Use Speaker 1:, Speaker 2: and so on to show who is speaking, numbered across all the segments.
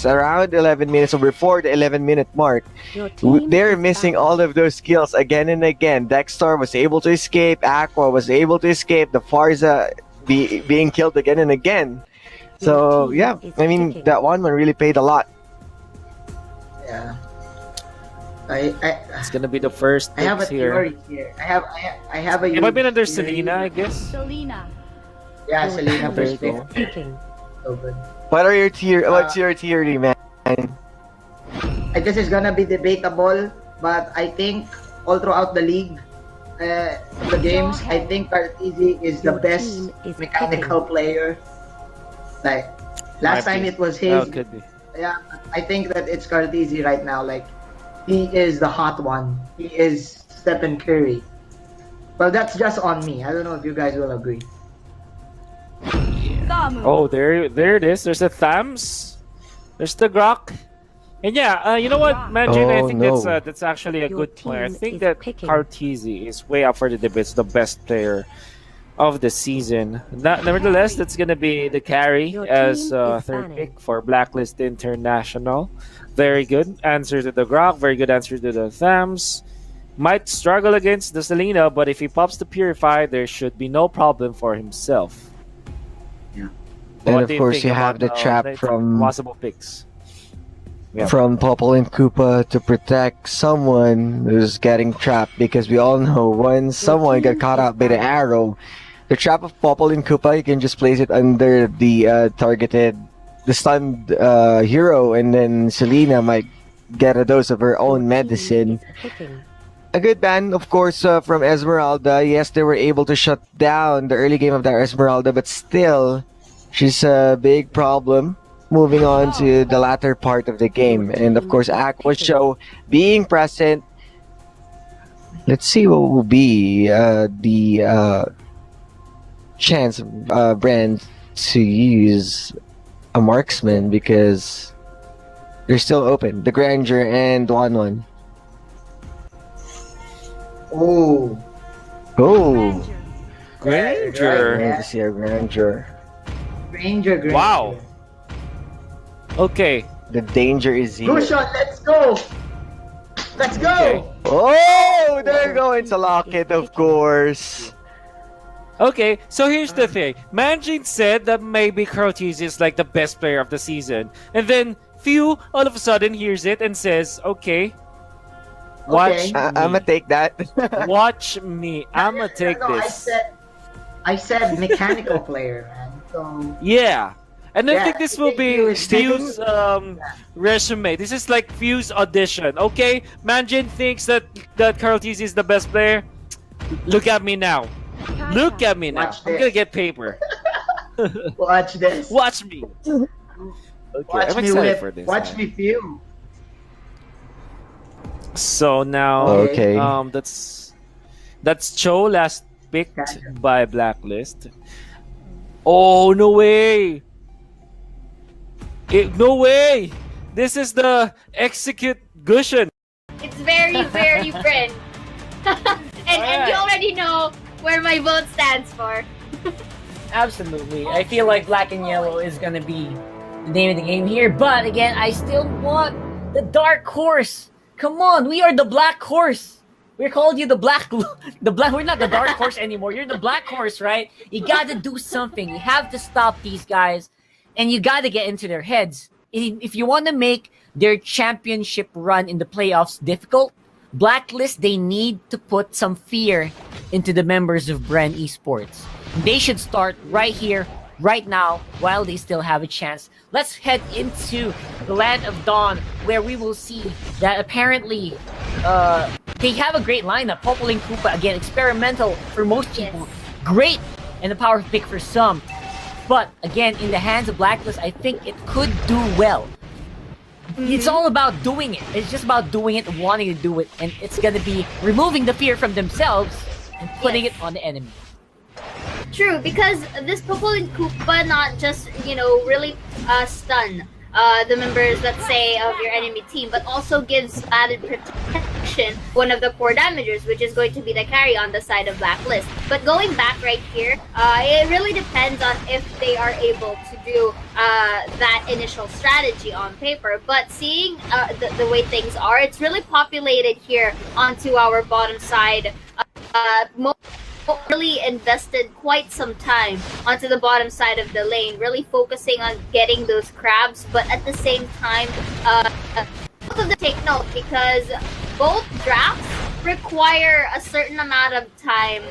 Speaker 1: around 11 minutes or before the 11-minute mark. They're missing all of those skills again and again. Dexter was able to escape. Aqua was able to escape. The Farza being killed again and again. So yeah, I mean that one really paid a lot.
Speaker 2: Yeah.
Speaker 3: It's gonna be the first.
Speaker 2: I have a
Speaker 3: here.
Speaker 2: theory here. I have a.
Speaker 3: It might be under Selena, I guess.
Speaker 4: Selena.
Speaker 2: Yeah, Selena
Speaker 3: There you
Speaker 2: first
Speaker 3: go.
Speaker 2: pick. So good.
Speaker 1: What's your theory, man?
Speaker 2: This is gonna be debatable, but I think all throughout the league, the games, I think Cartesi is the best mechanical player. Like last time it was his.
Speaker 3: Oh, could be.
Speaker 2: Yeah, I think that it's Cartesi right now. Like he is the hot one. He is Stephen Curry. Well, that's just on me. I don't know if you guys will agree.
Speaker 3: Oh, there it is. There's a Thams. There's the Grok. And yeah, you know what, Manjin, I think that's actually a good player. I think that Cartesi is way up for the debates, the best player of the season. Nevertheless, that's gonna be the carry as third pick for Blacklist International. Very good answer to the Grok. Very good answer to the Thams. Might struggle against the Selena, but if he pops the Purify, there should be no problem for himself.
Speaker 1: And of course, you have the trap from
Speaker 3: possible picks. Yeah.
Speaker 1: From Popple and Koopa to protect someone who's getting trapped, because we all know when someone got caught out by the arrow, the trap of Popple and Koopa, you can just place it under the the stunned hero, and then Selena might get a dose of her own medicine. A good ban, of course, from Esmeralda. Yes, they were able to shut down the early game of that Esmeralda, but still, she's a big problem moving on to the latter part of the game. And of course, Aqua Show being present. Let's see what will be the chance of BREN to use a marksman, because they're still open. The Grandeur and 1-1.
Speaker 2: Oh.
Speaker 1: Oh.
Speaker 3: Granger.
Speaker 1: Great to see a Grandeur.
Speaker 2: Granger.
Speaker 3: Wow. Okay.
Speaker 1: The danger is here.
Speaker 2: Good shot, let's go! Let's go!
Speaker 3: Okay.
Speaker 1: Oh, they're going to lock it, of course.
Speaker 3: Okay, so here's the thing. Manjin said that maybe Cartesi is like the best player of the season. And then Few all of a sudden hears it and says, okay, watch me.
Speaker 1: I'ma take that.
Speaker 3: Watch me. I'ma take this.
Speaker 2: I said mechanical player, man. So
Speaker 3: yeah. And I
Speaker 2: Yeah,
Speaker 3: think this will be
Speaker 1: Steven-
Speaker 3: Few's resume. This is like Few's audition. Okay, Manjin thinks that Cartesi is the best player. Look at me now. Look at me now.
Speaker 2: Watch
Speaker 3: I'm
Speaker 2: this.
Speaker 3: gonna get paper.
Speaker 2: watch this.
Speaker 3: Watch me. Okay,
Speaker 2: Watch
Speaker 3: I'm
Speaker 2: me
Speaker 3: excited
Speaker 2: whip.
Speaker 3: for this.
Speaker 2: Watch me Few.
Speaker 3: So now,
Speaker 1: Okay.
Speaker 3: that's Cho last picked by Blacklist. Oh, no way! No way! This is the execute Gushen.
Speaker 4: It's very, very friend. and you already know where my vote stands for.
Speaker 5: Absolutely. I feel like black and yellow is gonna be the name of the game here, but again, I still want the dark horse. Come on, we are the black horse. We called you the black. We're not the dark horse anymore. You're the black horse, right? You gotta do something. You have to stop these guys, and you gotta get into their heads. If you want to make their championship run in the playoffs difficult, Blacklist, they need to put some fear into the members of BREN Esports. They should start right here, right now, while they still have a chance. Let's head into the Land of Dawn, where we will see that apparently they have a great lineup. Popple and Koopa, again, experimental for most people. Great and a power pick for some. But again, in the hands of Blacklist, I think it could do well. It's all about doing it. It's just about doing it, wanting to do it, and it's gonna be removing the fear from themselves and putting it on the enemy.
Speaker 4: True, because this Popple and Koopa not just, really stun the members, let's say, of your enemy team, but also gives added protection one of the core damagers, which is going to be the carry on the side of Blacklist. But going back right here, it really depends on if they are able to do that initial strategy on paper. But seeing the way things are, it's really populated here onto our bottom side. Really invested quite some time onto the bottom side of the lane, really focusing on getting those crabs, but at the same time, both of them take note because both drafts require a certain amount of time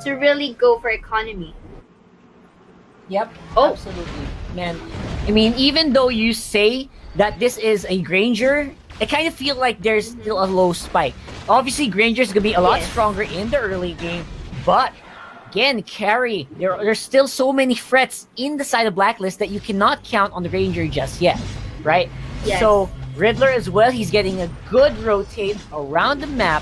Speaker 4: to really go for economy.
Speaker 5: Yep. Oh, absolutely, man. I mean, even though you say that this is a Granger, I kind of feel like there's still a low spike. Obviously, Granger's gonna be a lot stronger in the early game, but again, carry. There's still so many threats in the side of Blacklist that you cannot count on the Ranger just yet, right?
Speaker 4: Yes.
Speaker 5: So Riddler as well, he's getting a good rotate around the map.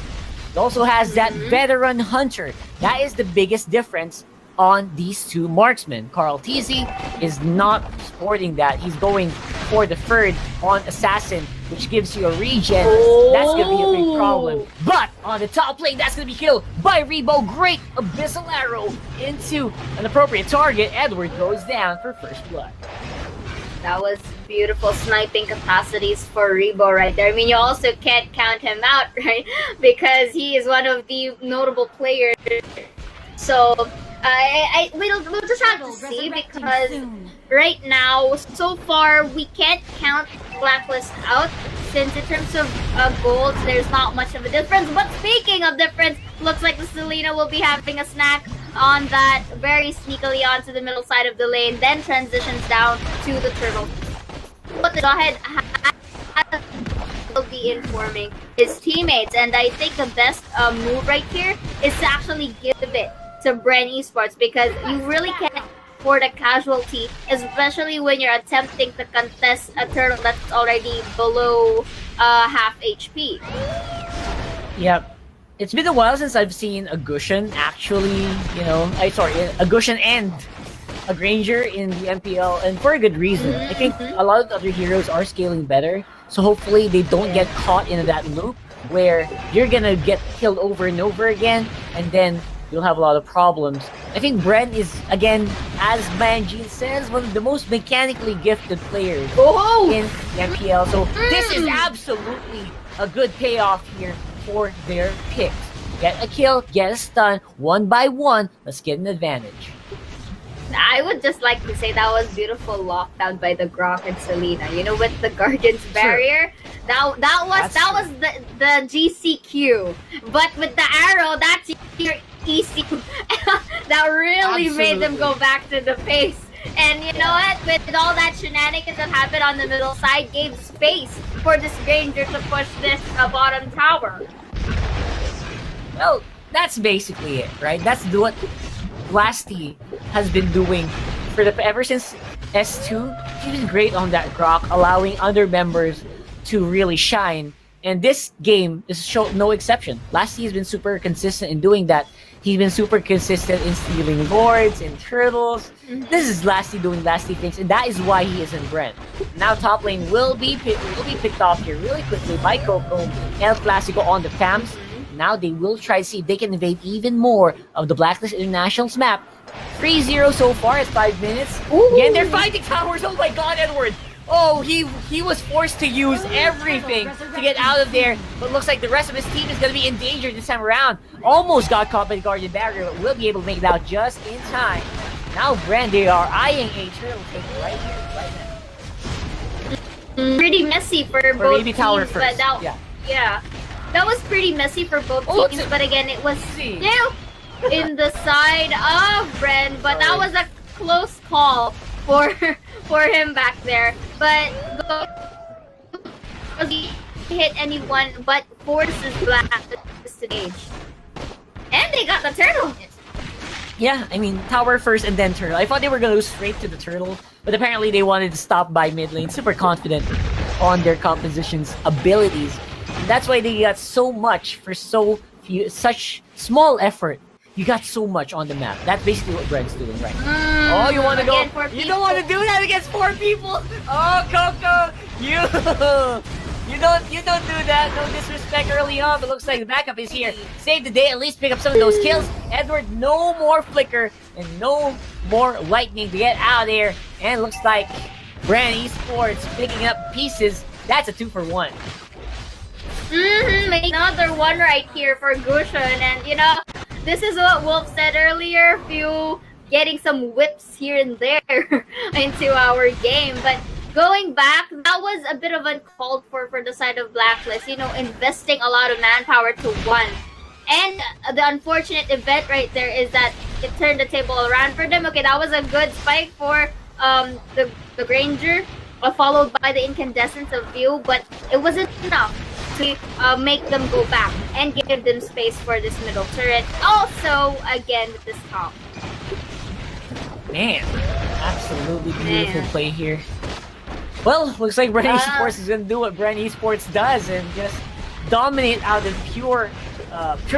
Speaker 5: He also has that veteran hunter. That is the biggest difference on these two marksmen. Carl TZ is not sporting that. He's going for the third on Assassin, which gives you a regen. That's going to be a big problem. But on the top lane, that's going to be killed by Rebo. Great Abyssal Arrow into an appropriate target. Edward goes down for first blood.
Speaker 4: That was beautiful sniping capacities for Rebo right there. I mean, you also can't count him out, right? Because he is one of the notable players. So we'll just have to see, because right now, so far, we can't count Blacklist out, since in terms of golds, there's not much of a difference. But speaking of difference, looks like the Selena will be having a snack on that very sneakily onto the middle side of the lane, then transitions down to the turtle. But the Jawhead will be informing his teammates, and I think the best move right here is to actually give it to BREN Esports, because you really can't afford a casualty, especially when you're attempting to contest a turtle that's already below half HP.
Speaker 5: Yep. It's been a while since I've seen a Gushen actually, a Gushen and a Granger in the MPL, and for a good reason. I think a lot of the other heroes are scaling better, so hopefully they don't get caught in that loop where you're gonna get killed over and over again, and then you'll have a lot of problems. I think BREN is, again, as Manjin says, one of the most mechanically gifted players in the MPL. So this is absolutely a good payoff here for their picks. Get a kill, get a stun, one by one. Let's get an advantage.
Speaker 4: I would just like to say that was beautiful lockdown by the Grok and Selena. You know, with the Guardian's barrier, that was the GCQ. But with the arrow, that's your EC. That really made them go back to the pace. And you know what? With all that shenanigans that happened on the middle side, gave space for this Granger to push this bottom tower.
Speaker 5: Well, that's basically it, right? That's what Blasty has been doing ever since S2. He's been great on that Grok, allowing other members to really shine. And this game is no exception. Blasty has been super consistent in doing that. He's been super consistent in stealing lords and turtles. This is Blasty doing Blasty things, and that is why he is in BREN. Now top lane will be picked off here really quickly by Coco El Clasico on the PAMs. Now they will try to see if they can invade even more of the Blacklist International's map. 3-0 so far at 5 minutes. Again, they're fighting towers. Oh my god, Edward! Oh, he was forced to use everything to get out of there, but looks like the rest of his team is going to be in danger this time around. Almost got caught by the Guardian Barrier, but will be able to make it out just in time. Now BREN, they are eyeing a turtle take right here, right now.
Speaker 4: Pretty messy for both
Speaker 5: maybe tower
Speaker 4: teams,
Speaker 5: first.
Speaker 4: But that was pretty messy for both teams, but again, it was still in the side of BREN, but that was a close call for him back there. But he hit anyone but forces Blacklist to engage. And they got the turtle.
Speaker 5: Yeah, I mean, tower first and then turtle. I thought they were going to go straight to the turtle, but apparently they wanted to stop by mid lane. Super confident on their composition's abilities. And that's why they got so much for such small effort you got so much on the map. That's basically what Bren's doing right now. Oh, you want to go? You don't want to do that against 4 people. Oh, Coco, you don't do that. No disrespect early on, but looks like the backup is here. Save the day, at least pick up some of those kills. Edward, no more flicker and no more lightning to get out of there. And it looks like BREN Esports picking up pieces. That's a 2-for-1.
Speaker 4: Another one right here for Gushun, and you know, this is what Wolf said earlier. Few getting some whips here and there into our game, but going back, that was a bit of uncalled for the side of Blacklist. You know, investing a lot of manpower to one, and the unfortunate event right there is that it turned the table around for them. Okay, that was a good spike for the Granger, followed by the incandescence of View, but it wasn't enough to make them go back and give them space for this middle turret. Also, again, with this top.
Speaker 5: Man, absolutely beautiful play here. Well, looks like BREN Esports is going to do what BREN Esports does and just dominate out of pure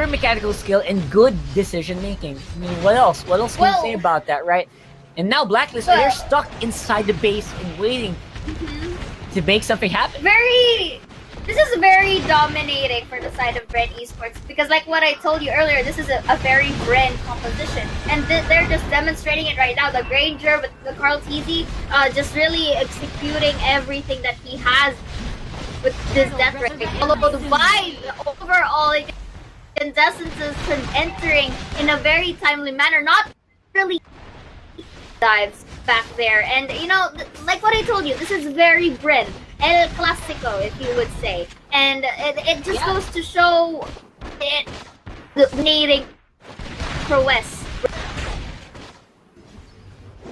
Speaker 5: mechanical skill and good decision making. I mean, what else? What else can you say about that, right? And now Blacklist, they're stuck inside the base and waiting to make something happen.
Speaker 4: This is very dominating for the side of BREN Esports because, like what I told you earlier, this is a very BREN composition, and they're just demonstrating it right now. The Granger with the Carl TZ just really executing everything that he has with this death rate, followed by the overall incandescences entering in a very timely manner, not really dives back there. And you know, like what I told you, this is very BREN. El Clasico, if you would say. And it just goes to show it needing prowess.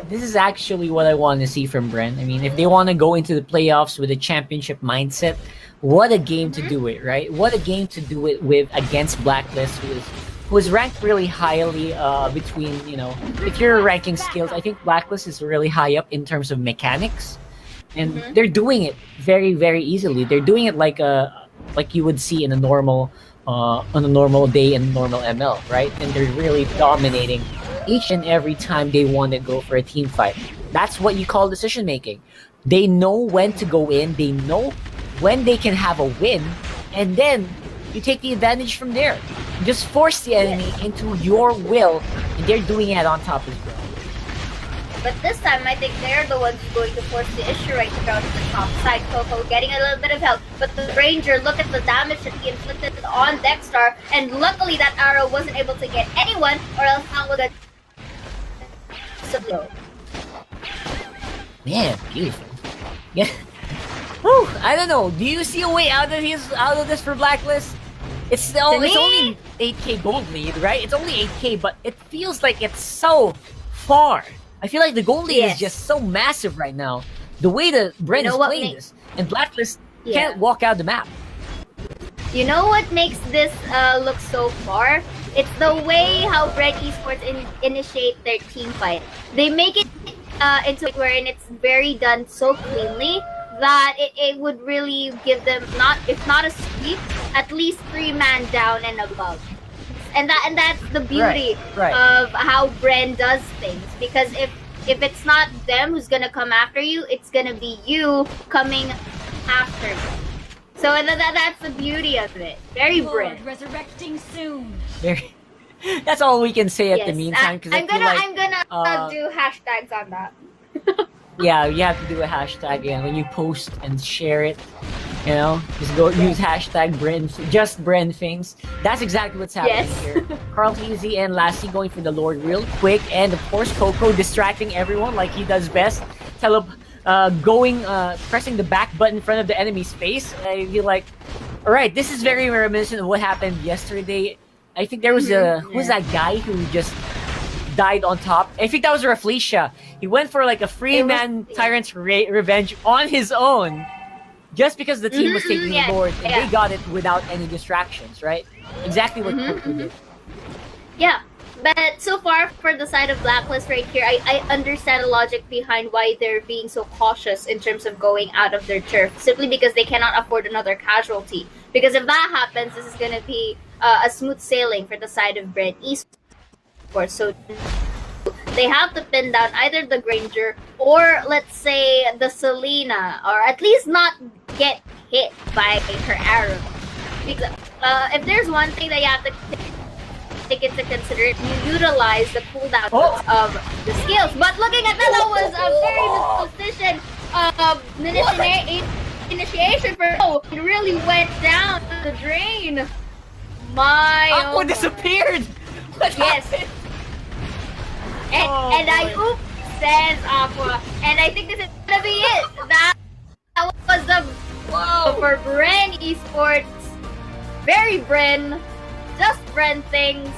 Speaker 5: This is actually what I want to see from BREN. I mean, if they want to go into the playoffs with a championship mindset, what a game to do it, right? What a game to do it with against Blacklist, who is ranked really highly between, you know, if you're ranking skills, I think Blacklist is really high up in terms of mechanics. And they're doing it very, very easily. They're doing it like you would see in a normal on a normal day in normal ML, right? And they're really dominating each and every time they want to go for a team fight. That's what you call decision making. They know when to go in. They know when they can have a win, and then you take the advantage from there. You just force the enemy into your will, and they're doing it on top as well.
Speaker 4: But this time, I think they're the ones going to force the issue right down to the top side. Coco getting a little bit of help, but the Ranger, look at the damage that he inflicted on Dexstar, and luckily that arrow wasn't able to get anyone, or else that would have...
Speaker 5: Man, beautiful. Yeah. Whew, I don't know. Do you see a way out of this for Blacklist? It's only 8k gold lead, right? It's only 8k, but it feels like it's so far. I feel like the gold lead is just so massive right now. The way that BREN is playing this, and Blacklist can't walk out the map.
Speaker 4: You know what makes this look so far? It's the way how BREN Esports initiate their team fight. They make it into wherein it's very done so cleanly that it would really give them, if not a sweep, at least 3-man down and above. And that's the beauty of how BREN does things. Because if it's not them who's gonna come after you, it's gonna be you coming after them. So that's the beauty of it. Very BREN.
Speaker 6: Resurrecting soon.
Speaker 5: That's all we can say at the meantime.
Speaker 4: I'm gonna do hashtags on that.
Speaker 5: Yeah, you have to do a hashtag, and when you post and share it, you know, just go use hashtag BREN, just BREN things. That's exactly what's happening here. Carl Easy and Lassie going for the Lord real quick, and of course Coco distracting everyone like he does best. Pressing the back button in front of the enemy's face. I feel like, all right, this is very reminiscent of what happened yesterday. I think there was who's that guy who just died on top? I think that was Raflesia. He went for like a free-man Tyrant's revenge on his own, just because the team was taking the Lord, and they got it without any distractions, right? Exactly what Coco did.
Speaker 4: Yeah, but so far for the side of Blacklist right here, I understand the logic behind why they're being so cautious in terms of going out of their turf, simply because they cannot afford another casualty. Because if that happens, this is going to be a smooth sailing for the side of BREN Esports. Esports. So they have to pin down either the Granger or let's say the Selena, or at least not get hit by her arrow. Because if there's one thing that you have to take into consideration, you utilize the cooldown of the skills. But looking at that, that was a very mispositioned initiation for it really went down the drain. My
Speaker 5: Aqua disappeared! What
Speaker 4: yes.
Speaker 5: happened?
Speaker 4: And I oop says Aqua. And I think this is gonna be it. That was the for BREN Esports. Very BREN. Just BREN things.